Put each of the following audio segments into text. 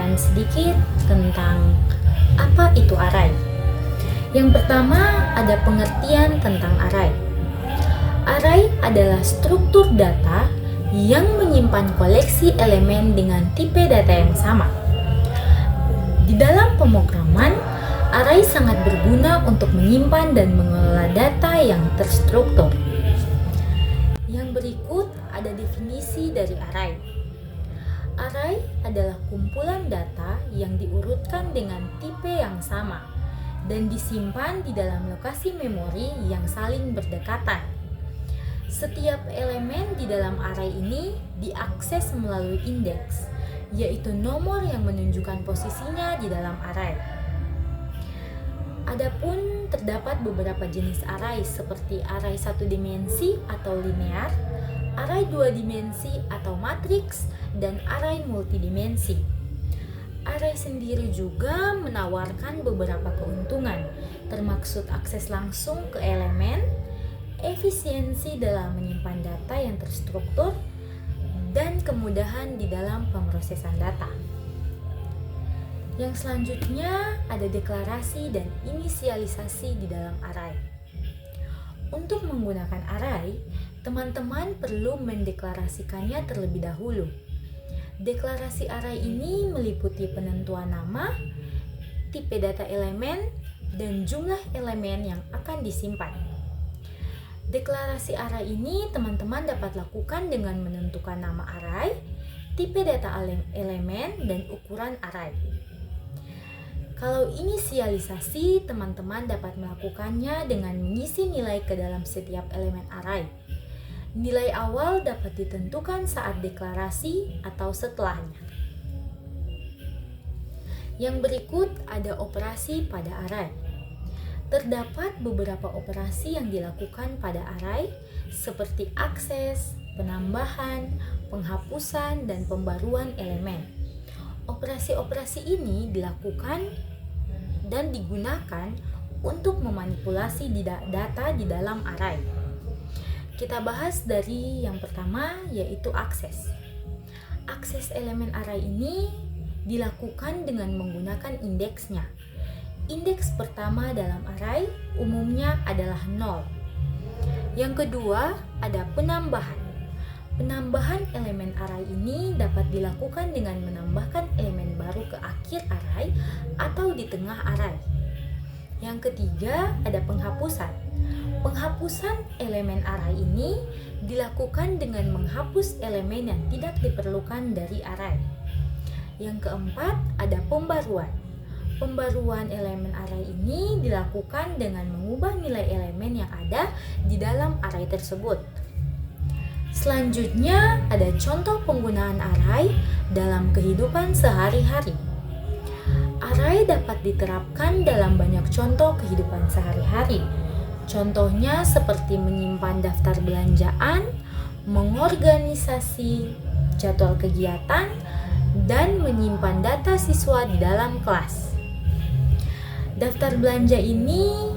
penjelasan sedikit tentang apa itu array. Yang pertama ada pengertian tentang array. Array adalah struktur data yang menyimpan koleksi elemen dengan tipe data yang sama. Di dalam pemrograman, array sangat berguna untuk menyimpan dan mengelola data yang terstruktur. Yang berikut ada definisi dari array. Array adalah kumpulan data yang diurutkan dengan tipe yang sama dan disimpan di dalam lokasi memori yang saling berdekatan. Setiap elemen di dalam array ini diakses melalui indeks, yaitu nomor yang menunjukkan posisinya di dalam array. Adapun terdapat beberapa jenis array seperti array satu dimensi atau linear, array dua dimensi atau matriks, dan array multidimensi. Array sendiri juga menawarkan beberapa keuntungan, termaksud akses langsung ke elemen, efisiensi dalam menyimpan data yang terstruktur, dan kemudahan di dalam pemrosesan data. Yang selanjutnya ada deklarasi dan inisialisasi di dalam array. Untuk menggunakan array, teman-teman perlu mendeklarasikannya terlebih dahulu. Deklarasi array ini meliputi penentuan nama, tipe data elemen, dan jumlah elemen yang akan disimpan. Deklarasi array ini teman-teman dapat lakukan dengan menentukan nama array, tipe data elemen, dan ukuran array. Kalau inisialisasi, teman-teman dapat melakukannya dengan mengisi nilai ke dalam setiap elemen array. Nilai awal dapat ditentukan saat deklarasi atau setelahnya. Yang berikut ada operasi pada array. Terdapat beberapa operasi yang dilakukan pada array seperti akses, penambahan, penghapusan, dan pembaruan elemen. Operasi-operasi ini dilakukan dan digunakan untuk memanipulasi data di dalam array. Kita bahas dari yang pertama, yaitu akses. Akses elemen array ini dilakukan dengan menggunakan indeksnya. Indeks pertama dalam array umumnya adalah 0. Yang kedua, ada penambahan. Penambahan elemen array ini dapat dilakukan dengan menambahkan elemen baru ke akhir array atau di tengah array. Yang ketiga, ada penghapusan. Penghapusan elemen array ini dilakukan dengan menghapus elemen yang tidak diperlukan dari array. Yang keempat, ada pembaruan. Pembaruan elemen array ini dilakukan dengan mengubah nilai elemen yang ada di dalam array tersebut. Selanjutnya, ada contoh penggunaan array dalam kehidupan sehari-hari. Array dapat diterapkan dalam banyak contoh kehidupan sehari-hari. Contohnya seperti menyimpan daftar belanjaan, mengorganisasi jadwal kegiatan, dan menyimpan data siswa di dalam kelas. Daftar belanja ini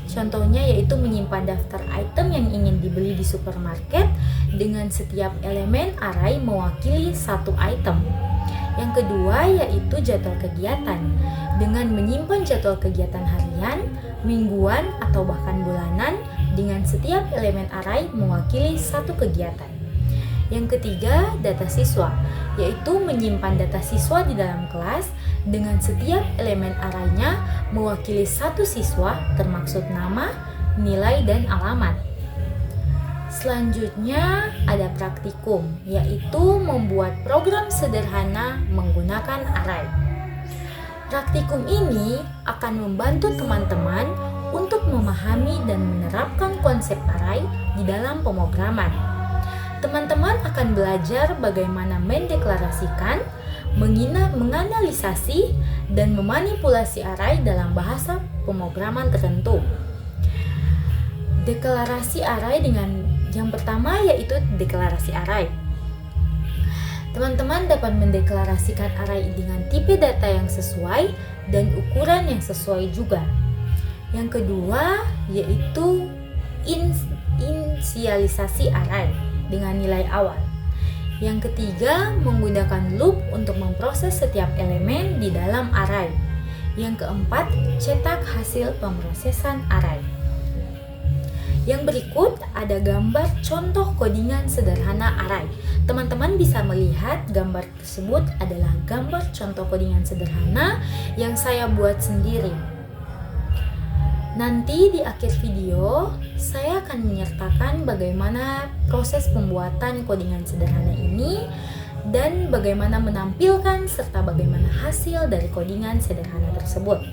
contohnya yaitu menyimpan daftar item yang ingin dibeli di supermarket dengan setiap elemen array mewakili satu item. Yang kedua yaitu jadwal kegiatan, dengan menyimpan jadwal kegiatan harian, mingguan, atau bahkan bulanan dengan setiap elemen array mewakili satu kegiatan. Yang ketiga, data siswa, yaitu menyimpan data siswa di dalam kelas dengan setiap elemen arraynya mewakili satu siswa termaksud nama, nilai, dan alamat. Selanjutnya ada praktikum, yaitu membuat program sederhana menggunakan array. Praktikum ini akan membantu teman-teman untuk memahami dan menerapkan konsep array di dalam pemrograman. Teman-teman akan belajar bagaimana mendeklarasikan, menganalisasi, dan memanipulasi array dalam bahasa pemrograman tertentu. Deklarasi array dengan yang pertama yaitu deklarasi array. Teman-teman dapat mendeklarasikan array dengan tipe data yang sesuai dan ukuran yang sesuai juga. Yang kedua yaitu inisialisasi array dengan nilai awal. Yang ketiga, menggunakan loop untuk memproses setiap elemen di dalam array. Yang keempat, cetak hasil pemrosesan array. Yang berikut ada gambar contoh codingan sederhana array. Teman-teman bisa melihat gambar tersebut adalah gambar contoh codingan sederhana yang saya buat sendiri. Nanti di akhir video, saya akan menyertakan bagaimana proses pembuatan codingan sederhana ini dan bagaimana menampilkan serta bagaimana hasil dari codingan sederhana tersebut.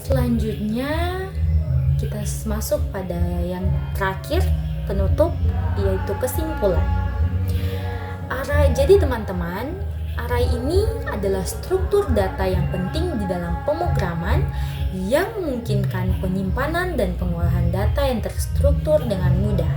Selanjutnya, kita masuk pada yang terakhir, penutup, yaitu kesimpulan. Jadi teman-teman, array ini adalah struktur data yang penting di dalam pemrograman yang memungkinkan penyimpanan dan pengolahan data yang terstruktur dengan mudah.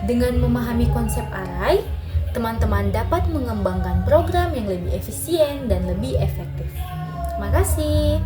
Dengan memahami konsep array, teman-teman dapat mengembangkan program yang lebih efisien dan lebih efektif. Terima kasih.